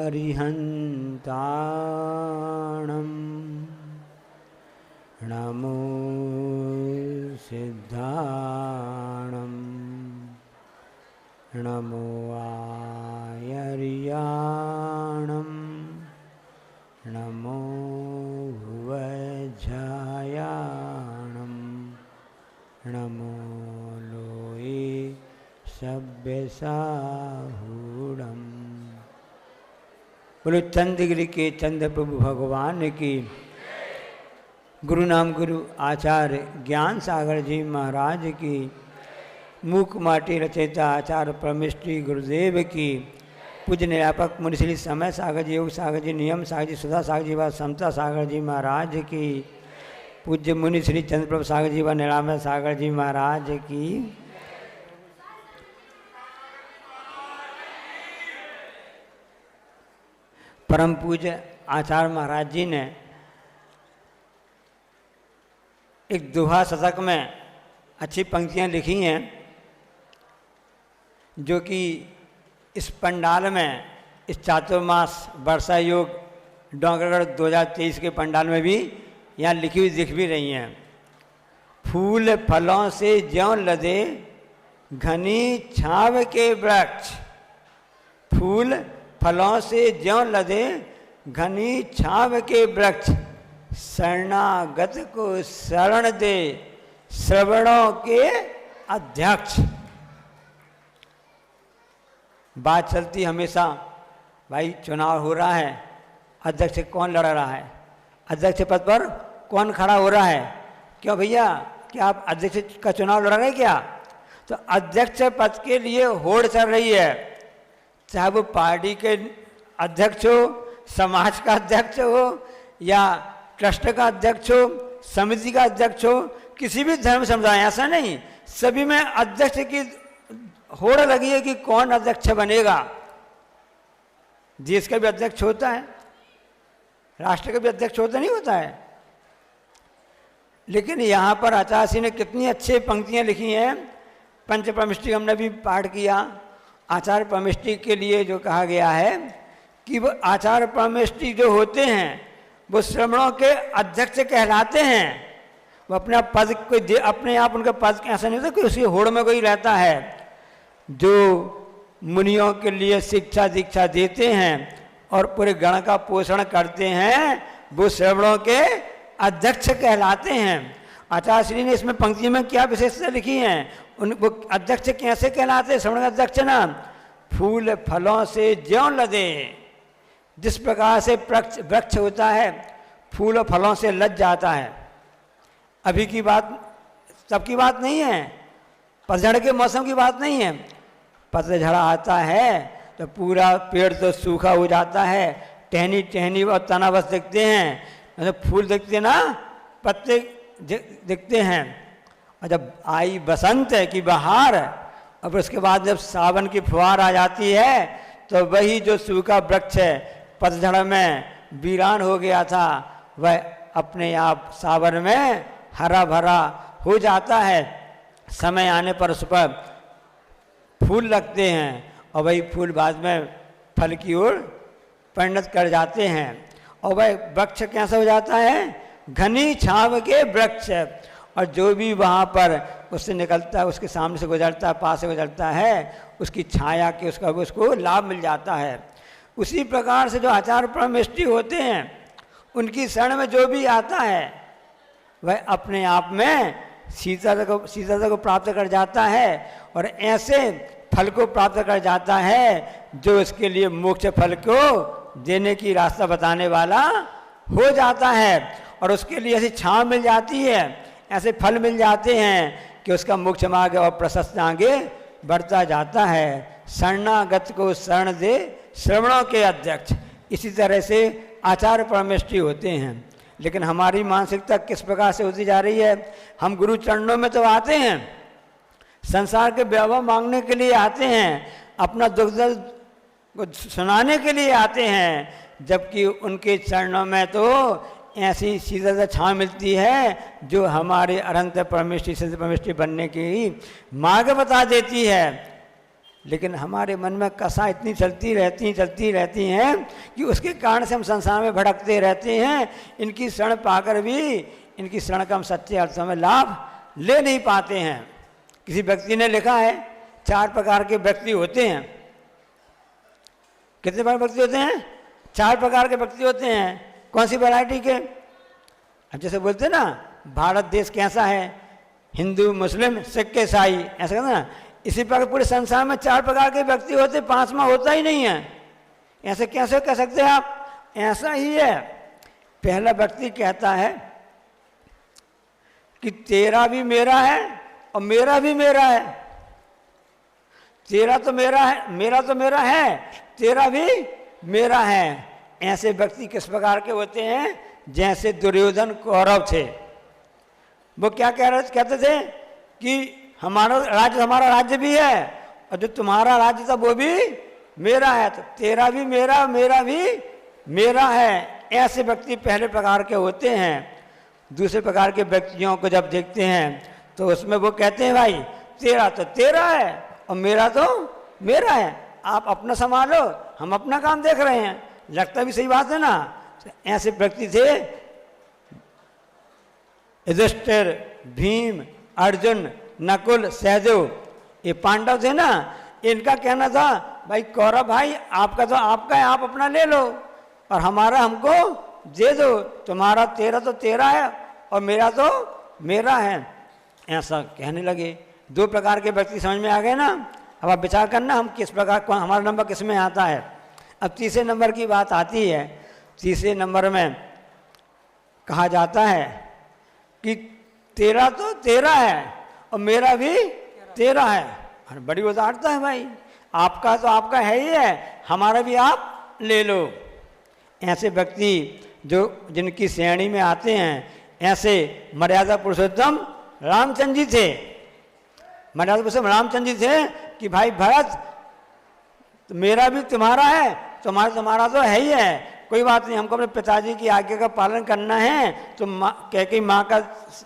अरिहन्ताणं नमो सिद्धाणं नमो आयर्याणं नमो भुवज्जायाणं नमो लोये सभ्यसाहूणम्। बोलो चंद्रगिरि के चंद्र प्रभु भगवान की, गुरु नाम गुरु आचार्य ज्ञान सागर जी महाराज की, मूक माटी रचयिता आचार्य परमेष्टि गुरुदेव की, पूज्य व्यापक मुनिश्री समय सागर जी, योग सागर जी, नियम सागर जी, सुधा सागर जी व समता सागर जी महाराज की, पूज्य मुनि श्री चंद्रप्रभु सागर जी व निरामय सागर जी महाराज की। परम पूज्य आचार्य महाराज जी ने एक दोहा शतक में अच्छी पंक्तियां लिखी हैं, जो कि इस पंडाल में, इस चातुर्मास वर्षा योग डोंगरगढ़ 2023 के पंडाल में भी यहाँ लिखी हुई दिख भी रही हैं। फूल फलों से ज्यों लदे घनी छाव के वृक्ष, फूल फलों से ज्यों लदे घनी छाव के वृक्ष, शरणागत को शरण दे श्रवणों के अध्यक्ष। बात चलती हमेशा, भाई चुनाव हो रहा है, अध्यक्ष कौन लड़ रहा है, अध्यक्ष पद पर कौन खड़ा हो रहा है। क्यों भैया, क्या आप अध्यक्ष का चुनाव लड़ रहे हैं क्या? तो अध्यक्ष पद के लिए होड़ चल रही है, चाहे वो पार्टी के अध्यक्ष हो, समाज का अध्यक्ष हो, या ट्रस्ट का अध्यक्ष हो, समिति का अध्यक्ष हो, किसी भी धर्म समुदाय, ऐसा नहीं, सभी में अध्यक्ष की होड़ लगी है कि कौन अध्यक्ष बनेगा। देश का भी अध्यक्ष होता है, राष्ट्र का भी अध्यक्ष होता नहीं होता है। लेकिन यहाँ पर आचार्य ने कितनी अच्छी पंक्तियाँ लिखी हैं। पंच परमेष्टि हमने भी पाठ किया। आचार्य परमेष्टि के लिए जो कहा गया है कि वो आचार्य परमेष्टि जो होते हैं वो श्रमणों के अध्यक्ष कहलाते हैं। वो अपना पद कोई अपने आप उनका पद ऐसा नहीं होता कि उसी होड़ में कोई रहता है। जो मुनियों के लिए शिक्षा दीक्षा देते हैं और पूरे गण का पोषण करते हैं, वो श्रवणों के अध्यक्ष कहलाते हैं। आचार्य श्री ने इसमें पंक्ति में क्या विशेषता लिखी है, उन वो अध्यक्ष कैसे कहलाते हैं? श्रवण अध्यक्ष ना, फूल फलों से ज्यों लदे, जिस प्रकार से वृक्ष होता है फूल और फलों से लद जाता है। अभी की बात, सबकी बात नहीं है, पतझड़ के मौसम की बात नहीं है। पतझड़ आता है तो पूरा पेड़ तो सूखा हो जाता है, टहनी टहनी और तना बस दिखते हैं, मतलब फूल दिखते ना, पत्ते दिखते हैं। और जब आई बसंत की बहार, और उसके बाद जब सावन की फुहार आ जाती है, तो वही जो सूखा वृक्ष है पतझड़ में वीरान हो गया था, वह अपने आप सावन में हरा भरा हो जाता है। समय आने पर उस पर फूल लगते हैं और वही फूल बाद में फल की ओर परिणत कर जाते हैं। और वह वृक्ष कैसा हो जाता है? घनी छांव के वृक्ष। और जो भी वहाँ पर उससे निकलता है, उसके सामने से गुजरता है, पास से गुजरता है, उसकी छाया के उसको लाभ मिल जाता है। उसी प्रकार से जो आचार्य परमेष्टि होते हैं, उनकी शरण में जो भी आता है वह अपने आप में शीतलता को प्राप्त कर जाता है और ऐसे फल को प्राप्त कर जाता है जो इसके लिए मोक्ष फल को देने की रास्ता बताने वाला हो जाता है। और उसके लिए ऐसी छांव मिल जाती है, ऐसे फल मिल जाते हैं कि उसका मोक्ष मार्ग और प्रशस्त आगे बढ़ता जाता है। शरणागत को शरण दे श्रवणों के अध्यक्ष। इसी तरह से आचार्य परमेष्टि होते हैं। लेकिन हमारी मानसिकता किस प्रकार से होती जा रही है? हम गुरु चरणों में तो आते हैं, संसार के वैभव मांगने के लिए आते हैं, अपना दुख दर्द को सुनाने के लिए आते हैं, जबकि उनके चरणों में तो ऐसी शीतल छांव मिलती है जो हमारे अनंत परमेष्टि सिद्ध परमेष्टि बनने की मार्ग बता देती है। लेकिन हमारे मन में कसा इतनी चलती रहती हैं कि उसके कारण से हम संसार में भटकते रहते हैं। इनकी शरण पाकर भी इनकी शरण का हम सच्चे अर्थों में लाभ ले नहीं पाते हैं। किसी व्यक्ति ने लिखा है 4 प्रकार के व्यक्ति होते हैं। कितने प्रकार के व्यक्ति होते हैं? 4 प्रकार के व्यक्ति होते हैं। कौन सी वैरायटी के? अब जैसे बोलते हैं ना भारत देश कैसा है, हिंदू मुस्लिम सिख ईसाई, ऐसा कहते ना। इसी प्रकार पूरे संसार में 4 प्रकार के व्यक्ति होते, 5वां होता ही नहीं है। ऐसे कैसे कह सकते हैं आप? ऐसा ही है। पहला व्यक्ति कहता है कि तेरा भी मेरा है और मेरा भी मेरा है। तेरा तो मेरा है, मेरा तो मेरा है, तेरा भी मेरा है। ऐसे व्यक्ति किस प्रकार के होते हैं? जैसे दुर्योधन कौरव थे। वो क्या कहते थे कि हमारा राज्य भी है और जो तुम्हारा राज्य था वो भी मेरा है, तो तेरा भी मेरा, मेरा भी मेरा है। ऐसे व्यक्ति पहले प्रकार के होते हैं। दूसरे प्रकार के व्यक्तियों को जब देखते हैं तो उसमें वो कहते हैं भाई तेरा तो तेरा है और मेरा तो मेरा है, आप अपना संभालो, हम अपना काम देख रहे हैं। लगता भी सही बात है ना। तो ऐसे व्यक्ति थे युधिष्ठिर, भीम, अर्जुन, नकुल, सहदेव, ये पांडव थे ना। इनका कहना था भाई कौरव भाई आपका तो आपका है, आप अपना ले लो और हमारा हमको दे दो। तुम्हारा तेरा तो तेरा है और मेरा तो मेरा है। ऐसा कहने लगे। 2 प्रकार के व्यक्ति समझ में आ गए ना। अब आप विचार करना हम किस प्रकार, हमारा नंबर किस में आता है। अब तीसरे नंबर की बात आती है। तीसरे नंबर में कहा जाता है कि तेरा तो तेरा है और मेरा भी तेरा है। अरे बड़ी उदारता है भाई, आपका तो आपका है ही है, हमारा भी आप ले लो। ऐसे व्यक्ति जो जिनकी श्रेणी में आते हैं, ऐसे मर्यादा पुरुषोत्तम रामचंद्र जी थे। मर्यादा पुरुषोत्तम रामचंद्र जी थे कि भाई भरत मेरा भी तुम्हारा है, तुम्हारा तो है ही है, कोई बात नहीं, हमको अपने पिताजी की आज्ञा का पालन करना है। तो कैकेयी माँ का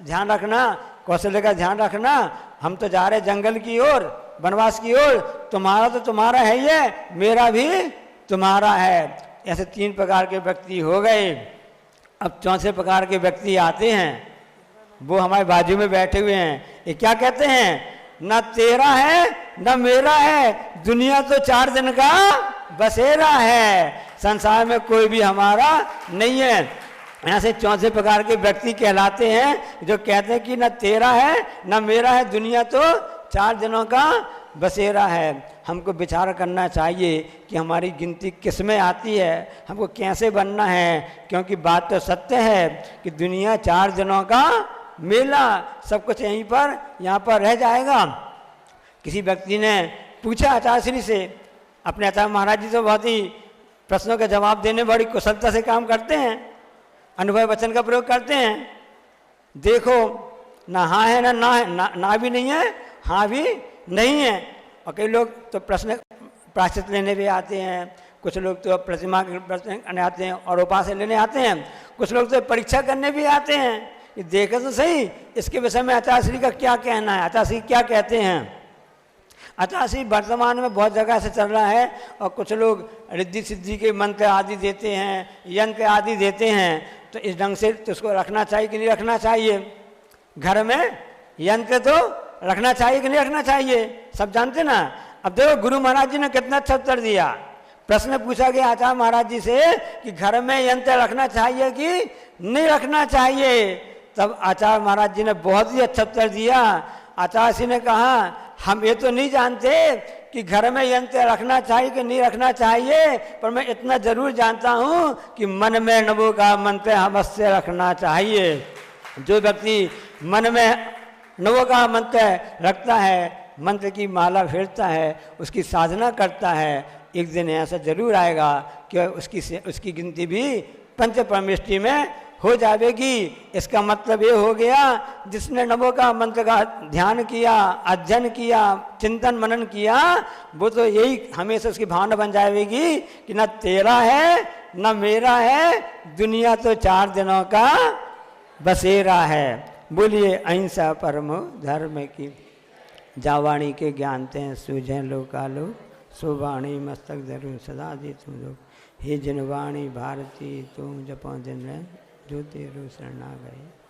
ध्यान रखना, कौशल्य का ध्यान रखना, हम तो जा रहे जंगल की ओर, वनवास की ओर, तुम्हारा तो तुम्हारा है ही है, मेरा भी तुम्हारा है। ऐसे 3 प्रकार के व्यक्ति हो गए। अब चौथे प्रकार के व्यक्ति आते हैं, वो हमारे बाजू में बैठे हुए हैं। ये क्या कहते हैं? न तेरा है न मेरा है, दुनिया तो 4 दिन का बसेरा है, संसार में कोई भी हमारा नहीं है। ऐसे चौथे प्रकार के व्यक्ति कहलाते हैं जो कहते हैं कि न तेरा है न मेरा है, दुनिया तो 4 दिनों का बसेरा है। हमको विचार करना चाहिए कि हमारी गिनती किस में आती है, हमको कैसे बनना है। क्योंकि बात तो सत्य है कि दुनिया 4 दिनों का मेला, सब कुछ यहीं पर यहाँ पर रह जाएगा। किसी व्यक्ति ने पूछा आचार्य श्री से, अपने आचार्य महाराज जी तो बहुत ही प्रश्नों के जवाब देने बड़ी कुशलता से काम करते हैं, अनुभव वचन का प्रयोग करते हैं। देखो ना हाँ है ना है, ना भी नहीं है, हाँ भी नहीं है। और कई लोग तो प्रश्न प्रायश्चित लेने भी आते हैं, कुछ लोग तो प्रतिमा के प्रश्न करने आते हैं और उपास्य लेने आते हैं, कुछ लोग तो परीक्षा करने भी आते हैं। ये देखे तो सही इसके विषय में आचार्य श्री का क्या कहना है, आचार्य श्री क्या कहते हैं। आचार्य श्री वर्तमान में बहुत जगह से चल रहा है और कुछ लोग रिद्धि सिद्धि के मंत्र आदि देते हैं, यंत्र आदि देते हैं। तो इस ढंग से तो उसको रखना चाहिए कि नहीं रखना चाहिए? घर में यंत्र तो रखना चाहिए कि नहीं रखना चाहिए? सब जानते ना। अब देखो गुरु महाराज जी ने कितना अच्छा उत्तर दिया। प्रश्न पूछा गया आचार्य महाराज जी से कि घर में यंत्र रखना चाहिए कि नहीं रखना चाहिए, तब आचार्य महाराज जी ने बहुत ही अच्छा उत्तर दिया। आचार्य श्री ने कहा हम ये तो नहीं जानते कि घर में यंत्र रखना चाहिए कि नहीं रखना चाहिए, पर मैं इतना जरूर जानता हूँ कि मन में नमो का मंत्र अवश्य रखना चाहिए। जो व्यक्ति मन में नमो का मंत्र रखता है, मंत्र की माला फेरता है, उसकी साधना करता है, एक दिन ऐसा जरूर आएगा कि उसकी गिनती भी पंच परमेष्टि में हो जाएगी। इसका मतलब ये हो गया जिसने नमो का मंत्र का ध्यान किया, अध्ययन किया, चिंतन मनन किया, वो तो यही हमेशा उसकी भावना बन जाएगी कि न तेरा है न मेरा है, दुनिया तो 4 दिनों का बसेरा है। बोलिए अहिंसा परमो धर्म की जावाणी के ज्ञानते हैं सूझें लोकालोक, सुवाणी मस्तक धरू सदा दी तुम लोग। हे जिनवाणी भारती तुम जपो दिन रह, जो तेरो शरणा गए।